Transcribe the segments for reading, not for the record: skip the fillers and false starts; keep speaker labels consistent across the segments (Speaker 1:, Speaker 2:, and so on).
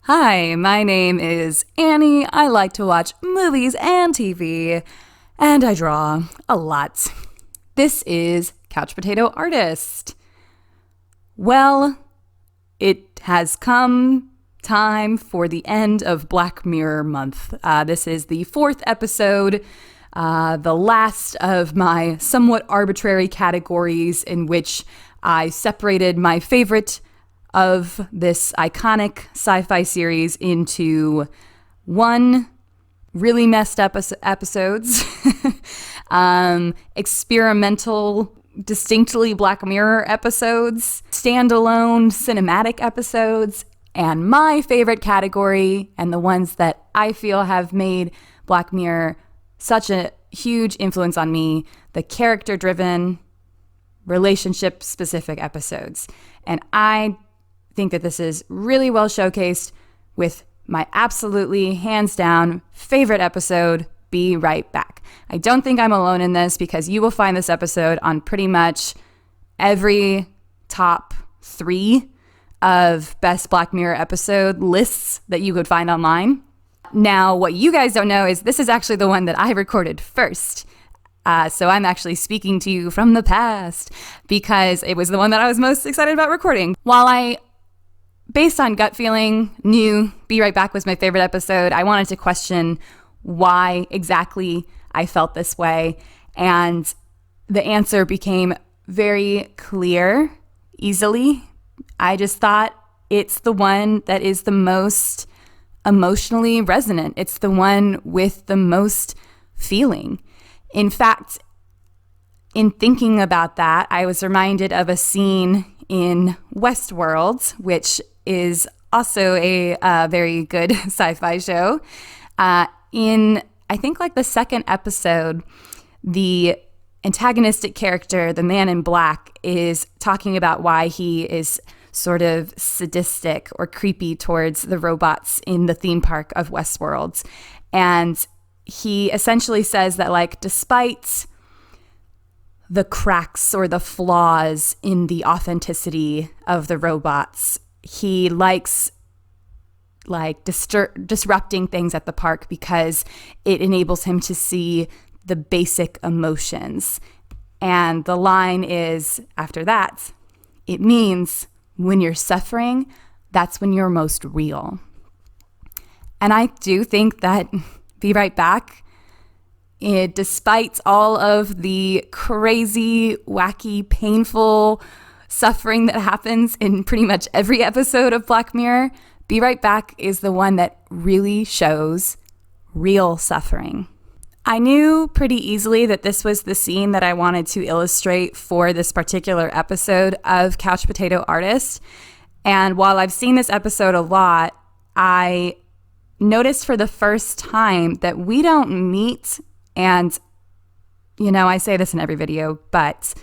Speaker 1: Hi, my name is Annie. I like to watch movies and TV, and I draw a lot. This is Couch Potato Artist. Well, it has come time for the end of Black Mirror month. This is the fourth episode, the last of my somewhat arbitrary categories in which I separated my favorite of this iconic sci-fi series into one really messed up episodes, experimental, distinctly Black Mirror episodes, standalone cinematic episodes, and my favorite category, and the ones that I feel have made Black Mirror such a huge influence on me, the character-driven, relationship-specific episodes. And I think that this is really well showcased with my absolutely hands down favorite episode, Be Right Back. I don't think I'm alone in this because you will find this episode on pretty much every top 3 of best Black Mirror episode lists that you could find online. Now, what you guys don't know is this is actually the one that I recorded first. So I'm actually speaking to you from the past because it was the one that I was most excited about recording. While I, based on gut feeling, knew Be Right Back was my favorite episode, I wanted to question why exactly I felt this way. And the answer became very clear easily. I just thought it's the one that is the most emotionally resonant. It's the one with the most feeling. In fact, in thinking about that, I was reminded of a scene in Westworld, which is also a very good sci-fi show. In, I think, like the second episode, the antagonistic character, the man in black, is talking about why he is sort of sadistic or creepy towards the robots in the theme park of Westworld. And he essentially says that, like, despite the cracks or the flaws in the authenticity of the robots, he likes disrupting things at the park because it enables him to see the basic emotions. And the line is, after that, it means when you're suffering, that's when you're most real. And I do think that Be Right Back, despite all of the crazy, wacky, painful suffering that happens in pretty much every episode of Black Mirror, Be Right Back is the one that really shows real suffering. I knew pretty easily that this was the scene that I wanted to illustrate for this particular episode of Couch Potato Artist. And while I've seen this episode a lot, I noticed for the first time that we don't meet, and, you know, I say this in every video, but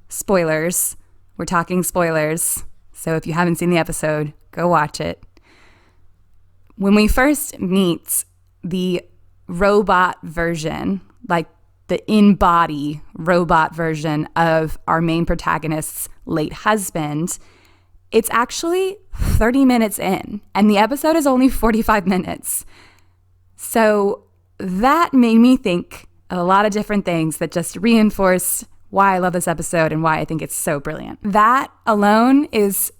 Speaker 1: spoilers. We're talking spoilers. So if you haven't seen the episode, go watch it. When we first meet the robot version, like the in-body robot version of our main protagonist's late husband, it's actually 30 minutes in, and the episode is only 45 minutes. So that made me think a lot of different things that just reinforced why I love this episode and why I think it's so brilliant. That alone is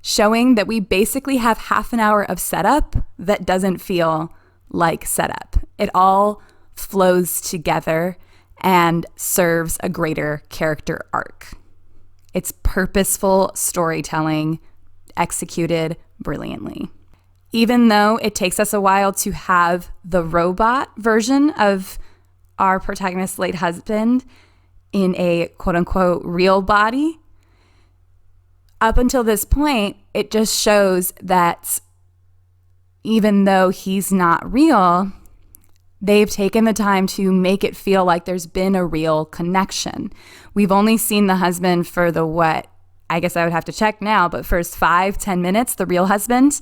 Speaker 1: showing that we basically have half an hour of setup that doesn't feel like setup. It all flows together and serves a greater character arc. It's purposeful storytelling executed brilliantly. Even though it takes us a while to have the robot version of our protagonist's late husband in a quote-unquote real body, up until this point, it just shows that even though he's not real, they've taken the time to make it feel like there's been a real connection. We've only seen the husband for I guess I would have to check now, but first 5-10 minutes, the real husband,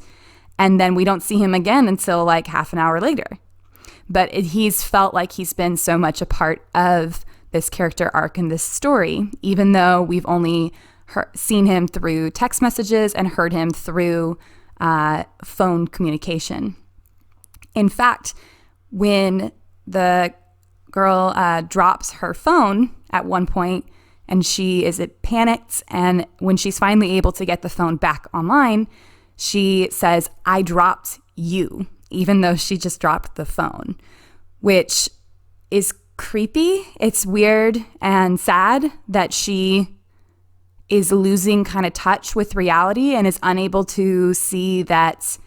Speaker 1: and then we don't see him again until like half an hour later. But he's felt like he's been so much a part of this character arc in this story, even though we've only seen him through text messages and heard him through phone communication. In fact, when the girl drops her phone at one point and she is panicked, and when she's finally able to get the phone back online, she says, "I dropped you," even though she just dropped the phone, which is creepy. It's weird and sad that she is losing kind of touch with reality and is unable to see that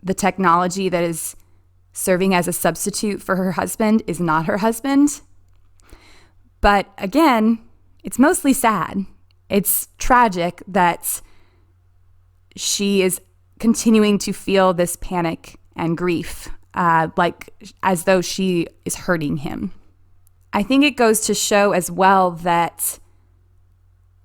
Speaker 1: the technology that is serving as a substitute for her husband is not her husband. But again, it's mostly sad. It's tragic that she is continuing to feel this panic and grief, like as though she is hurting him. I think it goes to show as well that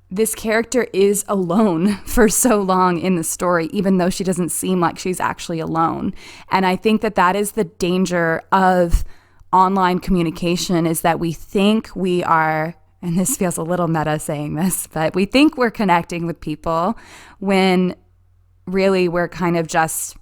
Speaker 1: this character is alone for so long in the story, even though she doesn't seem like she's actually alone. And I think that that is the danger of online communication, is that we think we are, and this feels a little meta saying this, but we think we're connecting with people when really we're kind of just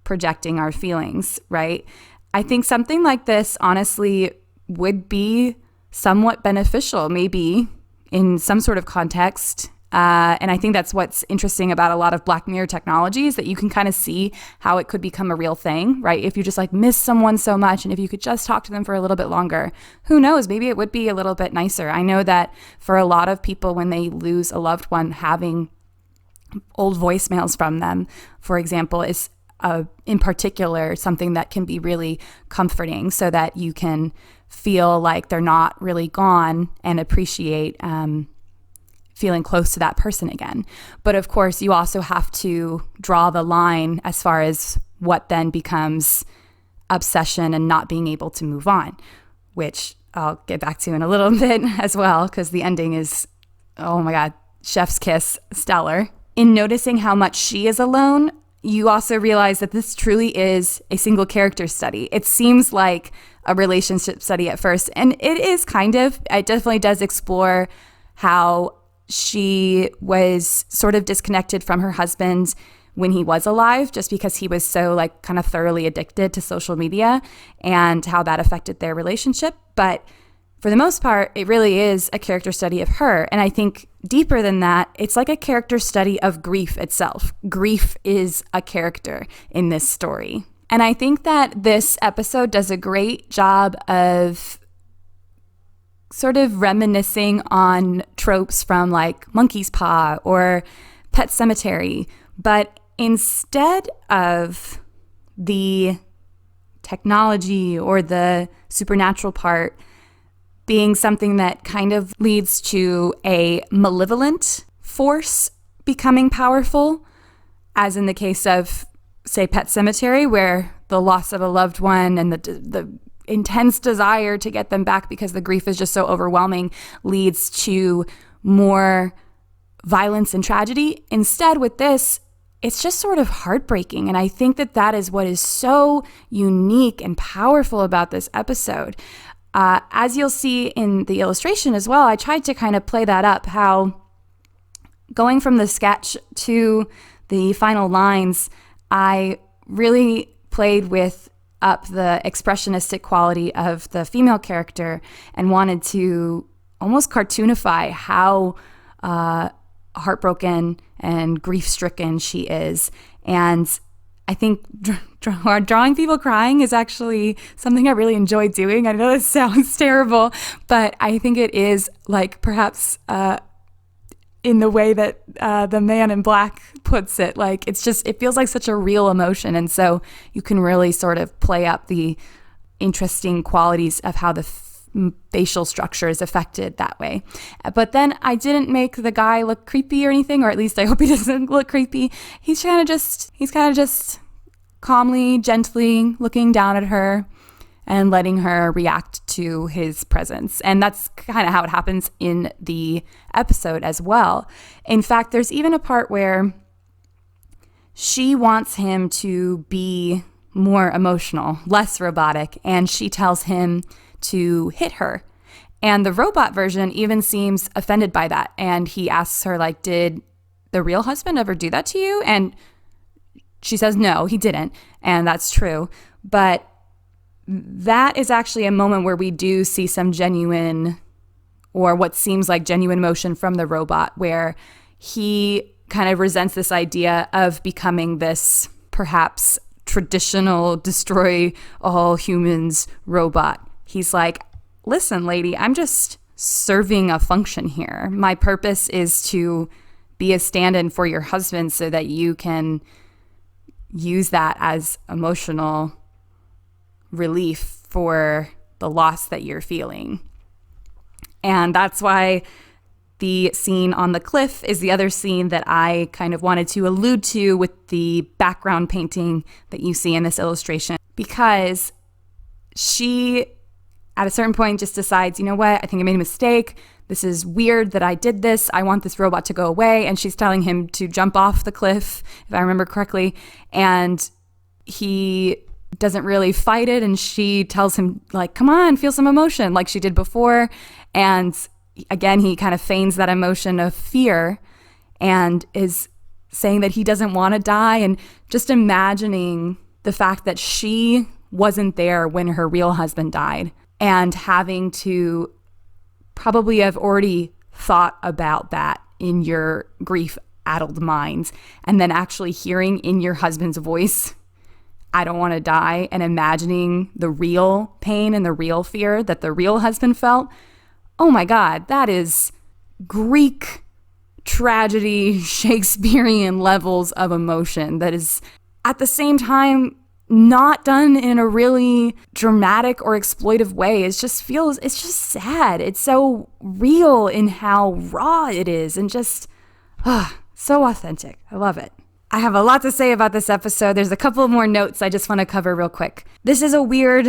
Speaker 1: projecting our feelings, right? I think something like this honestly would be somewhat beneficial, maybe in some sort of context. And I think that's what's interesting about a lot of Black Mirror technology, is that you can kind of see how it could become a real thing, right? If you just like miss someone so much, and if you could just talk to them for a little bit longer, who knows, maybe it would be a little bit nicer. I know that for a lot of people, when they lose a loved one, having old voicemails from them, for example, is in particular something that can be really comforting, so that you can feel like they're not really gone and appreciate feeling close to that person again. But of course, you also have to draw the line as far as what then becomes obsession and not being able to move on, which I'll get back to in a little bit as well, because the ending is, oh my God, chef's kiss, stellar. In noticing how much she is alone, you also realize that this truly is a single character study. It seems like a relationship study at first, and it is kind of. It definitely does explore how she was sort of disconnected from her husband when he was alive, just because he was so like kind of thoroughly addicted to social media, and how that affected their relationship. But for the most part, it really is a character study of her. And I think deeper than that, it's like a character study of grief itself. Grief is a character in this story. And I think that this episode does a great job of sort of reminiscing on tropes from like Monkey's Paw or Pet Sematary. But instead of the technology or the supernatural part being something that kind of leads to a malevolent force becoming powerful, as in the case of, say, Pet Sematary, where the loss of a loved one and the intense desire to get them back because the grief is just so overwhelming leads to more violence and tragedy. Instead, with this, it's just sort of heartbreaking. And I think that that is what is so unique and powerful about this episode. As you'll see in the illustration as well, I tried to kind of play that up, how going from the sketch to the final lines, I really played with up the expressionistic quality of the female character and wanted to almost cartoonify how heartbroken and grief-stricken she is. And I think drawing people crying is actually something I really enjoy doing. I know this sounds terrible, but I think it is like perhaps in the way that the Man in Black puts it, like it feels like such a real emotion. And so you can really sort of play up the interesting qualities of how the facial structure is affected that way. But then I didn't make the guy look creepy or anything, or at least I hope he doesn't look creepy. He's kind of just calmly, gently looking down at her and letting her react to his presence. And that's kind of how it happens in the episode as well. In fact, there's even a part where she wants him to be more emotional, less robotic, and she tells him to hit her. And the robot version even seems offended by that. And he asks her, like, did the real husband ever do that to you? And she says, no, he didn't. And that's true. But that is actually a moment where we do see some genuine, or what seems like genuine emotion from the robot, where he kind of resents this idea of becoming this perhaps traditional destroy all humans robot. He's like, listen, lady, I'm just serving a function here. My purpose is to be a stand-in for your husband so that you can use that as emotional relief for the loss that you're feeling. And that's why the scene on the cliff is the other scene that I kind of wanted to allude to with the background painting that you see in this illustration, because she at a certain point just decides, you know what, I think I made a mistake. This is weird that I did this. I want this robot to go away. And she's telling him to jump off the cliff, if I remember correctly. And he doesn't really fight it. And she tells him, like, come on, feel some emotion, like she did before. And again, he kind of feigns that emotion of fear and is saying that he doesn't want to die. And just imagining the fact that she wasn't there when her real husband died, and having to probably have already thought about that in your grief-addled mind, and then actually hearing in your husband's voice, I don't want to die, and imagining the real pain and the real fear that the real husband felt. Oh my God, that is Greek tragedy, Shakespearean levels of emotion that is at the same time not done in a really dramatic or exploitive way. It's just sad. It's so real in how raw it is, and just so authentic. I love it. I have a lot to say about this episode. There's a couple more notes I just want to cover real quick. This is a weird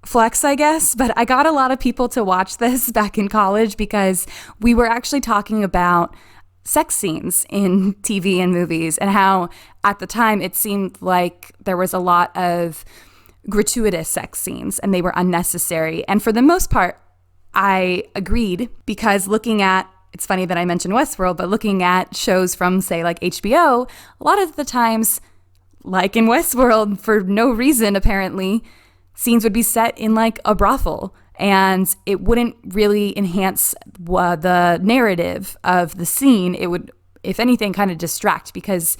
Speaker 1: flex, I guess, but I got a lot of people to watch this back in college because we were actually talking about sex scenes in TV and movies, and how at the time it seemed like there was a lot of gratuitous sex scenes and they were unnecessary. And for the most part, I agreed, because it's funny that I mentioned Westworld, but looking at shows from, say, like HBO, a lot of the times, like in Westworld, for no reason apparently, scenes would be set in like a brothel, and it wouldn't really enhance the narrative of the scene. It would, if anything, kind of distract, because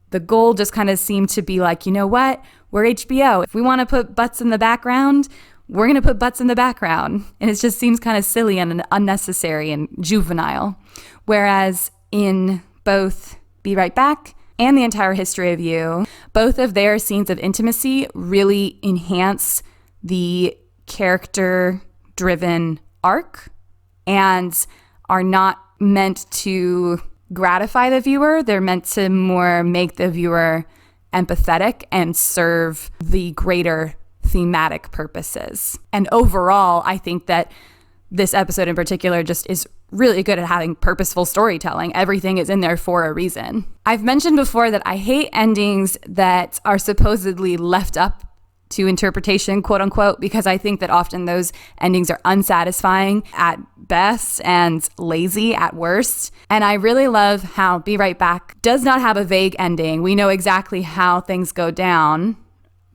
Speaker 1: the goal just kind of seemed to be like, you know what, we're HBO. If we want to put butts in the background, we're going to put butts in the background. And it just seems kind of silly and unnecessary and juvenile. Whereas in both Be Right Back and The Entire History of You, both of their scenes of intimacy really enhance the character-driven arc and are not meant to gratify the viewer. They're meant to more make the viewer empathetic and serve the greater thematic purposes. And overall, I think that this episode in particular just is really good at having purposeful storytelling. Everything is in there for a reason. I've mentioned before that I hate endings that are supposedly left up to interpretation, quote unquote, because I think that often those endings are unsatisfying at best and lazy at worst. And I really love how Be Right Back does not have a vague ending. We know exactly how things go down,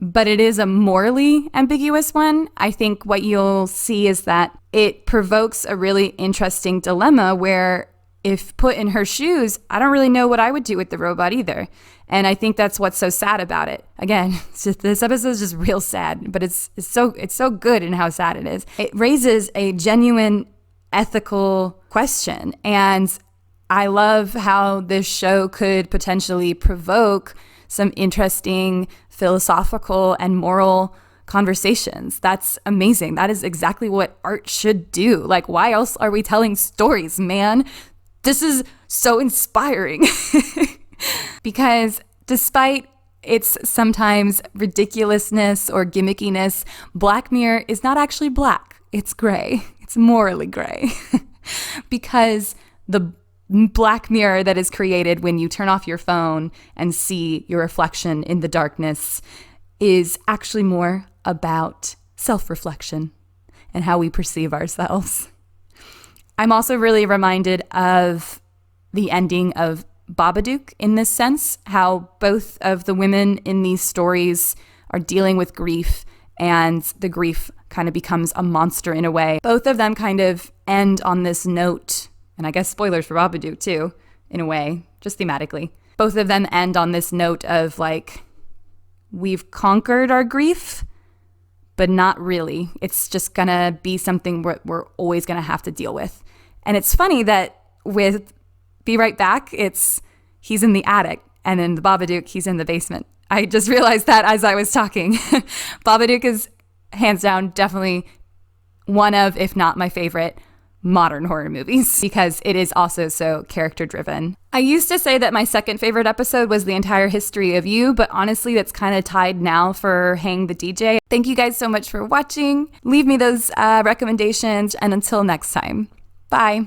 Speaker 1: but it is a morally ambiguous one. I think what you'll see is that it provokes a really interesting dilemma where, if put in her shoes, I don't really know what I would do with the robot either. And I think that's what's so sad about it. Again, this episode is just real sad, but it's so good in how sad it is. It raises a genuine ethical question. And I love how this show could potentially provoke some interesting philosophical and moral conversations. That's amazing. That is exactly what art should do. Like, why else are we telling stories, man? This is so inspiring. Because despite its sometimes ridiculousness or gimmickiness, Black Mirror is not actually black. It's gray. It's morally gray. Because the black mirror that is created when you turn off your phone and see your reflection in the darkness is actually more about self-reflection and how we perceive ourselves. I'm also really reminded of the ending of Babadook in this sense, how both of the women in these stories are dealing with grief, and the grief kind of becomes a monster in a way. Both of them kind of end on this note, and I guess spoilers for Babadook too, in a way, just thematically. Both of them end on this note of like, we've conquered our grief, but not really. It's just gonna be something we're always gonna have to deal with. And it's funny that with Be Right Back, he's in the attic, and in the Babadook, he's in the basement. I just realized that as I was talking. Babadook is hands down definitely one of, if not my favorite, modern horror movies, because it is also so character driven. I used to say that my second favorite episode was The Entire History of You, but honestly that's kind of tied now for Hang the DJ. Thank you guys so much for watching. Leave me those recommendations, and until next time, bye.